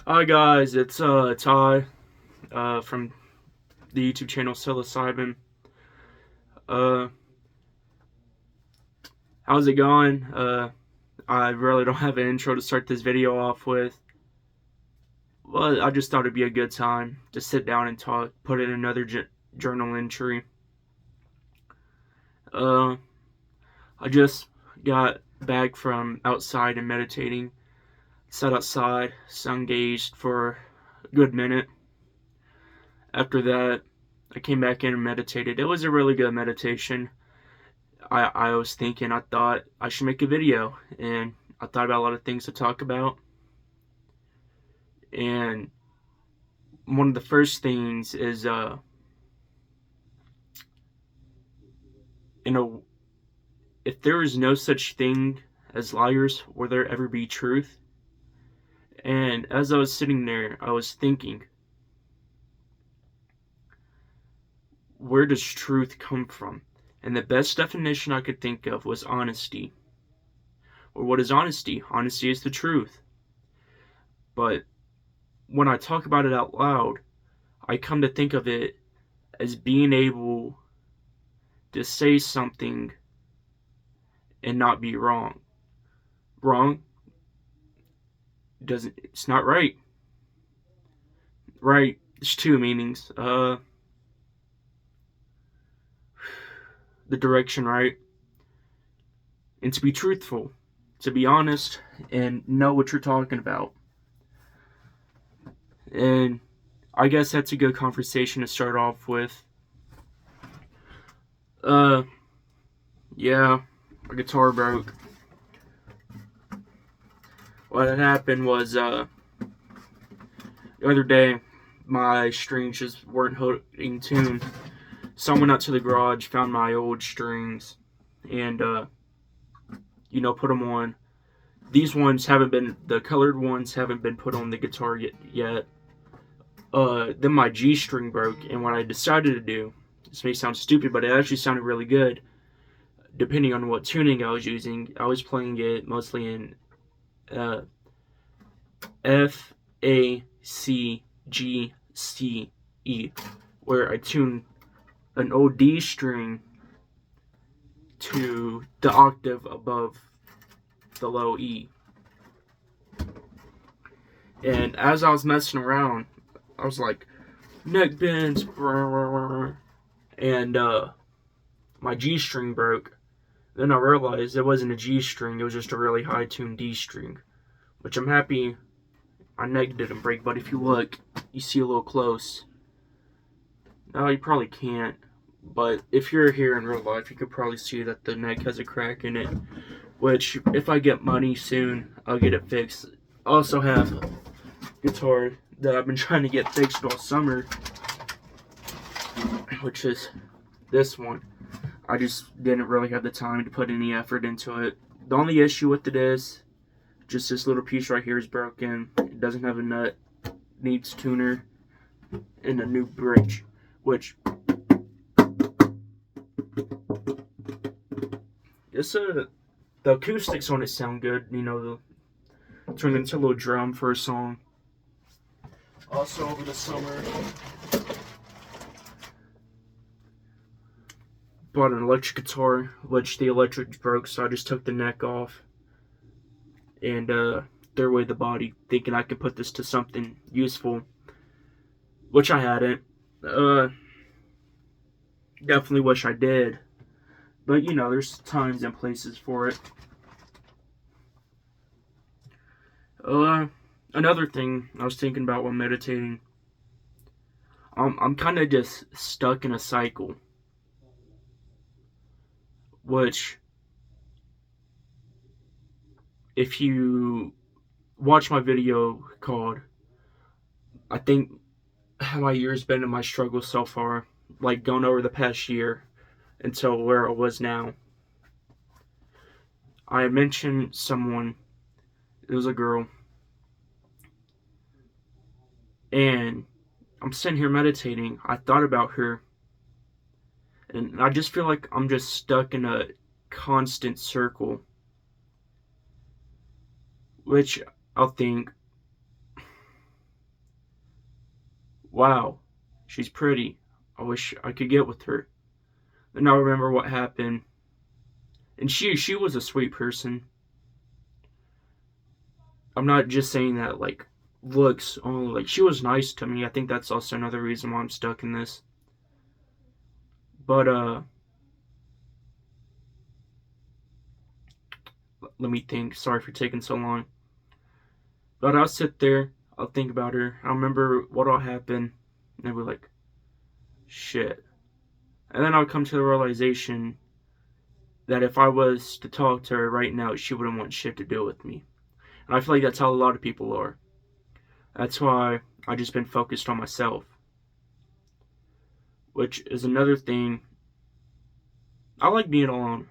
Hi guys, it's Ty from the YouTube channel Psilocybin. Uh, how's it going? I really don't have an intro to start this video off with. Well, I just thought it'd be a good time to sit down and talk, put in another journal entry. Uh, I just got back from outside and meditating. Sat outside, sun gazed for a good minute. After that, I came back in and meditated. It was a really good meditation. I was thinking, I thought I should make a video, and I thought about a lot of things to talk about. And one of the first things is, you know, if there is no such thing as liars, will there ever be truth? And as I was sitting there, I was thinking, where does truth come from? And the best definition I could think of was honesty. Or what is honesty? Honesty is the truth. But when I talk about it out loud, I come to think of it as being able to say something and not be wrong. Wrong doesn't, it's not right. Right, there's two meanings. The direction right, and to be truthful, to be honest, and know what you're talking about. And I guess that's a good conversation to start off with. Yeah, my guitar broke. What had happened was, the other day, my strings just weren't holding tune. So I went out to the garage, found my old strings, and, put them on. These ones haven't been, the colored ones haven't been put on the guitar yet. Then my G string broke, and what I decided to do, this may sound stupid, but it actually sounded really good. Depending on what tuning I was using, I was playing it mostly in F, A, C, G, C, E, where I tune an old D string to the octave above the low E. And as I was messing around, I was like, neck bends, and my G string broke. Then I realized it wasn't a G string, it was just a really high tuned D string, which I'm happy my neck didn't break. But if you look, you see a little close. No, you probably can't, but if you're here in real life, you could probably see that the neck has a crack in it, which if I get money soon, I'll get it fixed. I also have a guitar that I've been trying to get fixed all summer, which is this one. I just didn't really have the time to put any effort into it. The only issue with it is just this little piece right here is broken. It doesn't have a nut, needs tuner, and a new bridge, which it's the acoustics on it sound good. They'll turn into a little drum for a song. Also over the summer, bought an electric guitar, which the electric broke, so I just took the neck off and threw away the body, thinking I could put this to something useful, which I hadn't. Definitely wish I did, but there's times and places for it. Another thing I was thinking about while meditating, I'm kind of just stuck in a cycle, which, if you watch my video called, I think, how my year's been and my struggles so far, like going over the past year until where I was now, I mentioned someone, it was a girl, and I'm sitting here meditating. I thought about her, and I just feel like I'm just stuck in a constant circle, which I'll think, wow, she's pretty. I wish I could get with her. Then I remember what happened. And she was a sweet person. I'm not just saying that like looks only. Like she was nice to me. I think that's also another reason why I'm stuck in this. But let me think. Sorry for taking so long. But I'll sit there. I'll think about her. I'll remember what all happened. And I'll be like, shit. And then I'll come to the realization that if I was to talk to her right now, she wouldn't want shit to do with me. And I feel like that's how a lot of people are. That's why I just been focused on myself. Which is another thing. I like being alone.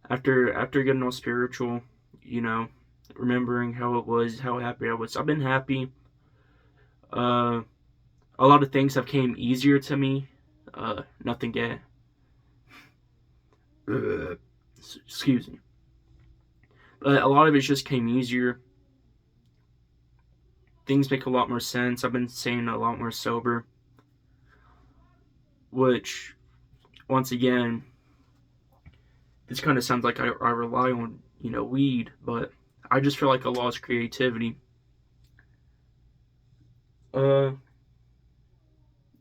After getting all spiritual, you know, remembering how it was, how happy I was. I've been happy. Uh, a lot of things have came easier to me. Nothing gay. Excuse me. But a lot of it just came easier. Things make a lot more sense. I've been staying a lot more sober. Which, once again, this kind of sounds like I rely on, weed, but I just feel like I lost creativity. Uh,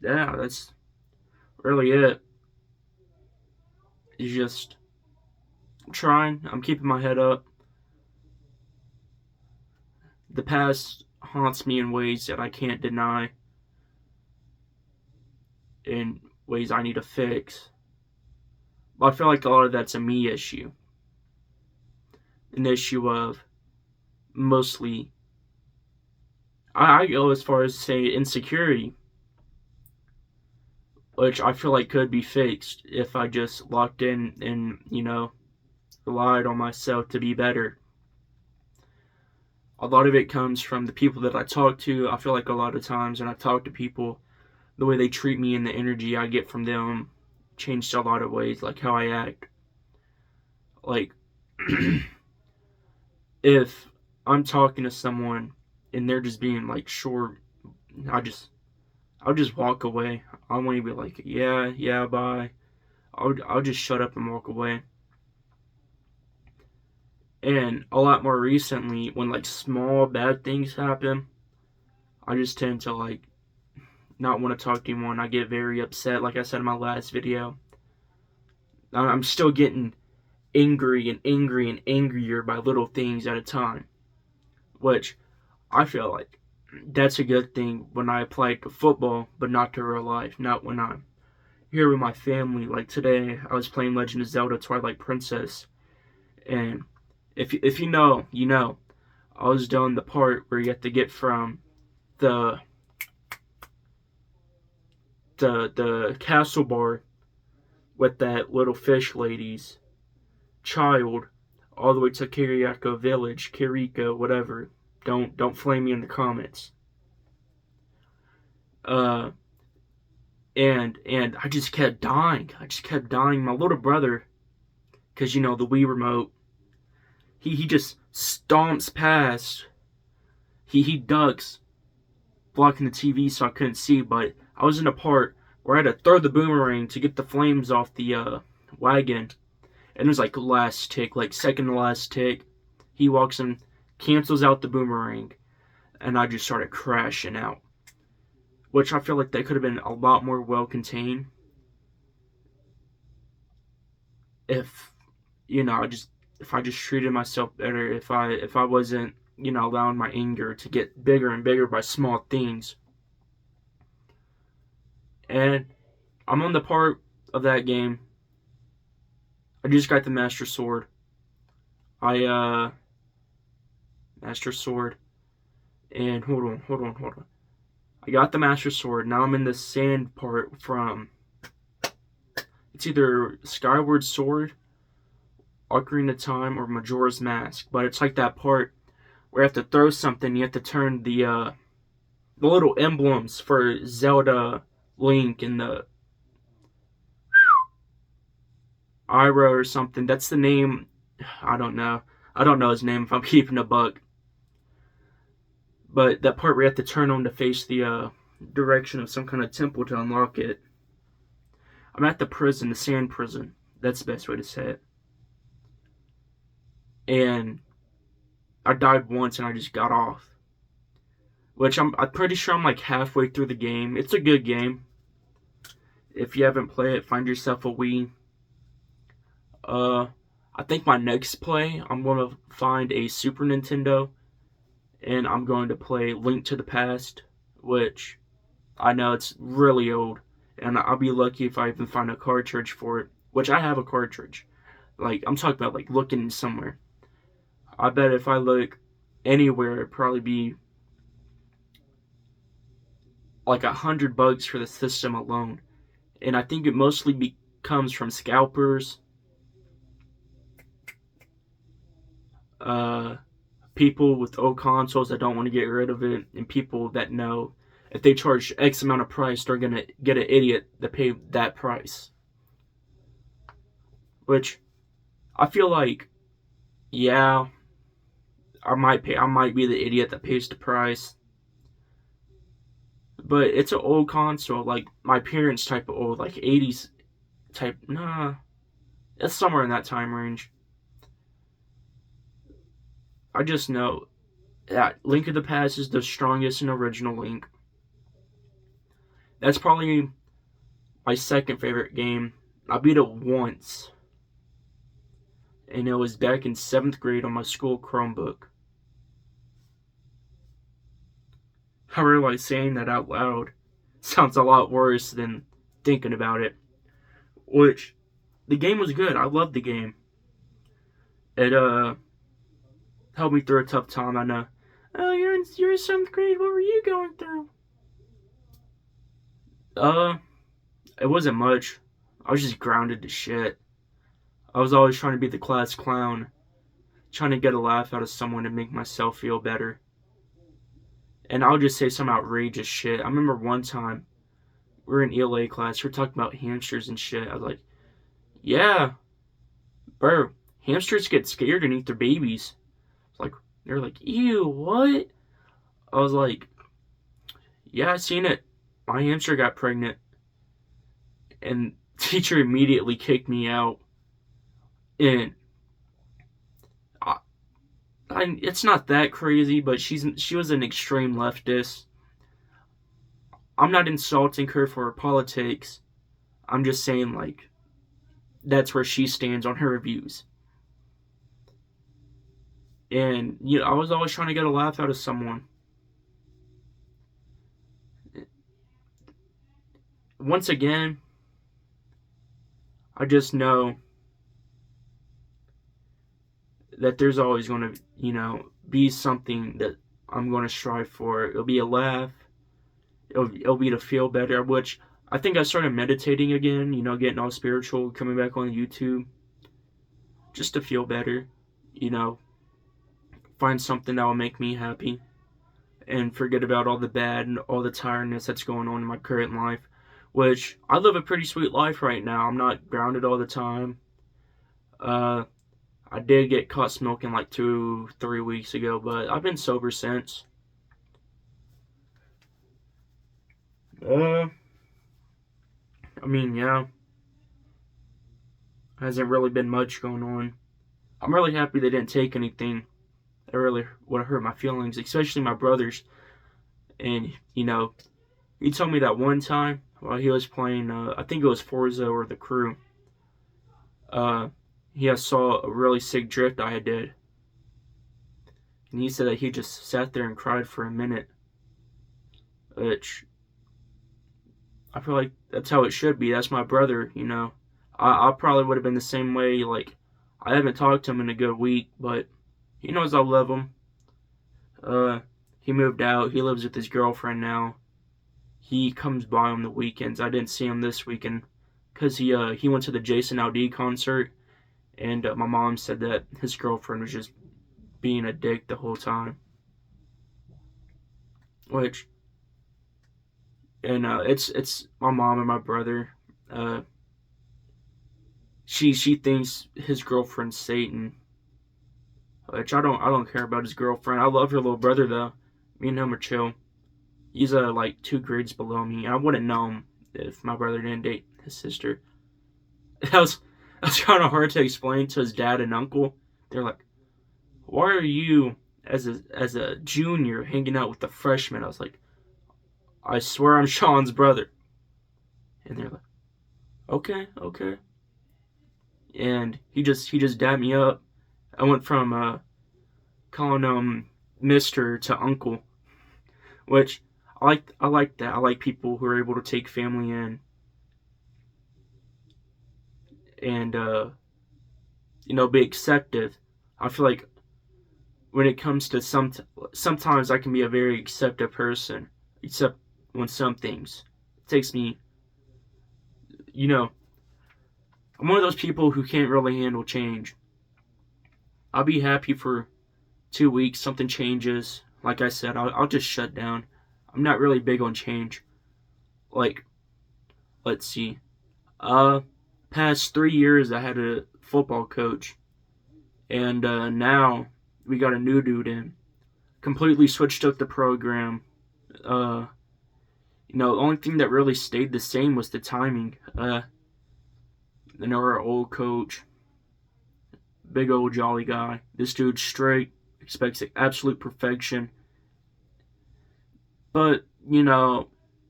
yeah, that's really it. It's just trying. I'm keeping my head up. The past haunts me in ways that I can't deny, in ways I need to fix. But I feel like a lot of that's a me issue. An issue of mostly, I go as far as to say insecurity, which I feel like could be fixed if I just locked in and, relied on myself to be better. A lot of it comes from the people that I talk to. I feel like a lot of times when I talk to people, the way they treat me and the energy I get from them changed a lot of ways, like how I act. Like, if I'm talking to someone and they're just being like short, I'll just walk away. I won't even be like, yeah, bye. I'll just shut up and walk away. And a lot more recently, when like small bad things happen, I just tend to like not want to talk to anyone. I get very upset, like I said in my last video. I'm still getting angry and angry and angrier by little things at a time, which I feel like that's a good thing when I apply it to football, but not to real life. Not when I'm here with my family. Like today, I was playing Legend of Zelda Twilight Princess, and if you know, you know. I was doing the part where you have to get from the the castle bar with that little fish lady's child all the way to Kiriko Village, Kiriko, whatever. Don't flame me in the comments. Uh, and I just kept dying. I just kept dying. My little brother, because the Wii remote, he just stomps past. He ducks, blocking the TV so I couldn't see. But I was in a part where I had to throw the boomerang to get the flames off the wagon, and it was like last tick, like second to last tick. He walks in, cancels out the boomerang, and I just started crashing out. Which I feel like that could have been a lot more well contained if if I just treated myself better, if I wasn't allowing my anger to get bigger and bigger by small things. And I'm on the part of that game. I just got the Master Sword. Master Sword. And hold on. I got the Master Sword. Now I'm in the sand part from, it's either Skyward Sword, Ocarina of Time, or Majora's Mask. But it's like that part where you have to throw something. You have to turn the little emblems for Zelda, Link, and the Iroh or something. That's the name. I don't know. I don't know his name if I'm keeping a buck. But that part where you have to turn on to face direction of some kind of temple to unlock it. I'm at the prison, the sand prison. That's the best way to say it. And I died once and I just got off. Which I'm pretty sure I'm like halfway through the game. It's a good game. If you haven't played it, find yourself a Wii. I think my next play, I'm going to find a Super Nintendo and I'm going to play Link to the Past, which I know it's really old, and I'll be lucky if I even find a cartridge for it, which I have a cartridge. Like, I'm talking about, like, looking somewhere. I bet if I look anywhere, it'd probably be like $100 for the system alone. And I think it mostly comes from scalpers, people with old consoles that don't want to get rid of it, and people that know if they charge X amount of price, they're gonna get an idiot to pay that price. Which I feel like, yeah, I might be the idiot that pays the price. But it's an old console, like my parents' type of old, like 80s type. Nah, it's somewhere in that time range. I just know that Link of the Past is the strongest and original Link. That's probably my second favorite game. I beat it once, and it was back in 7th grade on my school Chromebook. I realize saying that out loud sounds a lot worse than thinking about it. Which, the game was good. I loved the game. It helped me through a tough time. I know. Oh, you're in 7th grade. What were you going through? It wasn't much. I was just grounded to shit. I was always trying to be the class clown, trying to get a laugh out of someone to make myself feel better. And I would just say some outrageous shit. I remember one time we were in ELA class. We were talking about hamsters and shit. I was like, "Yeah, bro, hamsters get scared and eat their babies." Like, they're like, "Ew, what?" I was like, "Yeah, I seen it. My hamster got pregnant." And teacher immediately kicked me out. And it's not that crazy, but she was an extreme leftist. I'm not insulting her for her politics. I'm just saying, like, that's where she stands on her views. And, you know, I was always trying to get a laugh out of someone. Once again, I just know that there's always going to, you know, be something that I'm going to strive for. It'll be a laugh. It'll be to feel better, which I think I started meditating again, you know, getting all spiritual, coming back on YouTube, just to feel better, you know, find something that will make me happy and forget about all the bad and all the tiredness that's going on in my current life, which I live a pretty sweet life right now. I'm not grounded all the time. I did get caught smoking like 2-3 weeks ago, but I've been sober since. I mean, yeah, hasn't really been much going on. I'm really happy they didn't take anything that really would have hurt my feelings, especially my brothers. And, you know, he told me that one time while he was playing, I think it was Forza or The Crew, uh, he saw a really sick drift I did. And he said that he just sat there and cried for a minute. Which, I feel like that's how it should be. That's my brother, you know. I probably would have been the same way. Like, I haven't talked to him in a good week, but he knows I love him. He moved out. He lives with his girlfriend now. He comes by on the weekends. I didn't see him this weekend because he went to the Jason Aldean concert, and my mom said that his girlfriend was just being a dick the whole time. Which, and it's my mom and my brother. She thinks his girlfriend's Satan, which I don't care about his girlfriend. I love her little brother though. Me and him are chill. He's like 2 grades below me, and I wouldn't know him if my brother didn't date his sister. That was kind of hard to explain to his dad and uncle. They're like, "Why are you as a junior hanging out with the freshman?" I was like, "I swear I'm Sean's brother." And they're like, "Okay, okay." And he just dapped me up. I went from calling him Mister to Uncle, which I like that. I like people who are able to take family in and be accepted. I feel like when it comes to sometimes I can be a very acceptive person, except when some things it takes me. You know, I'm one of those people who can't really handle change. I'll be happy for 2 weeks, something changes. Like I said, I'll just shut down. I'm not really big on change. Like, let's see. Uh, Past 3 years, I had a football coach, and now we got a new dude in. Completely switched up the program. Uh, the only thing that really stayed the same was the timing. Our old coach, big old jolly guy. This dude straight expects absolute perfection. But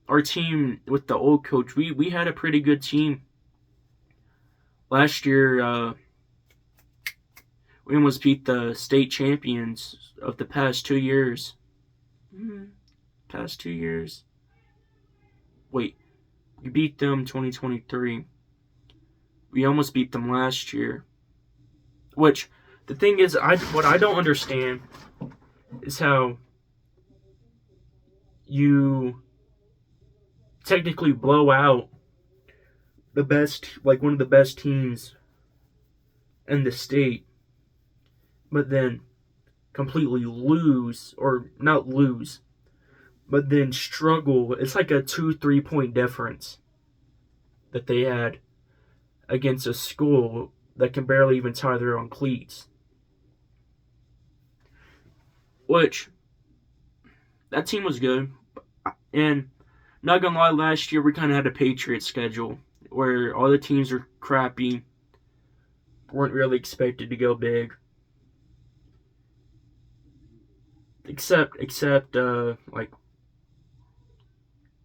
our team with the old coach, we had a pretty good team last year. We almost beat the state champions of the past 2 years. Past 2 years. Wait, we beat them 2023. We almost beat them last year. Which the thing is, what I don't understand is how you technically blow out the best, like one of the best teams in the state, but then completely lose, or not lose, but then struggle. It's like a 2-3 point difference that they had against a school that can barely even tie their own cleats. Which, that team was good. And not gonna lie, last year we kind of had a Patriot schedule where all the teams are crappy, weren't really expected to go big. Except like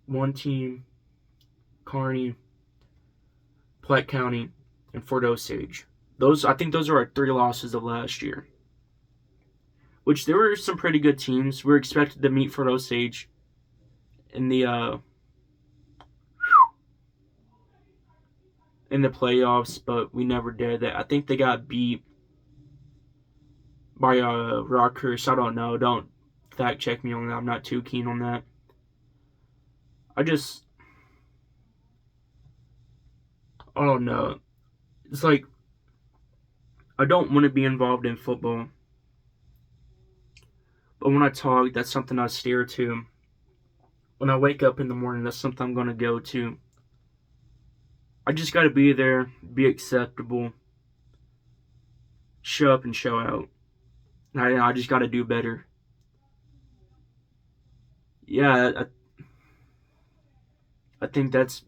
one team, Kearney, Platte County, and Fort Osage. I think those are our 3 losses of last year. Which there were some pretty good teams. We were expected to meet Fort Osage in the playoffs, but we never did that. I think they got beat by Rockhurst. I don't know. Don't fact check me on that. I'm not too keen on that. I don't know. It's like I don't want to be involved in football, but when I talk, that's something I steer to. When I wake up in the morning, that's something I'm gonna go to. I just gotta be there, be acceptable, show up and show out. And I just gotta do better. Yeah, I think that's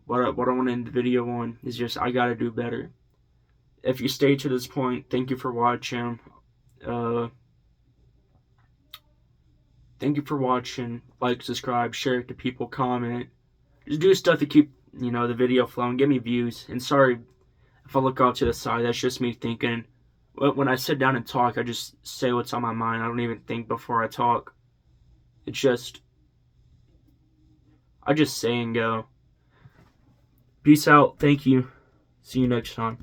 what I want to end the video on, is just I gotta do better. If you stayed to this point, thank you for watching. Uh, Thank you for watching. Like, subscribe, share it to people, comment. Just do stuff to keep the video flowing, get me views. And sorry if I look off to the side, that's just me thinking. When I sit down and talk, I just say what's on my mind. I don't even think before I talk. It's just, I just say and go. Peace out. Thank you. See you next time.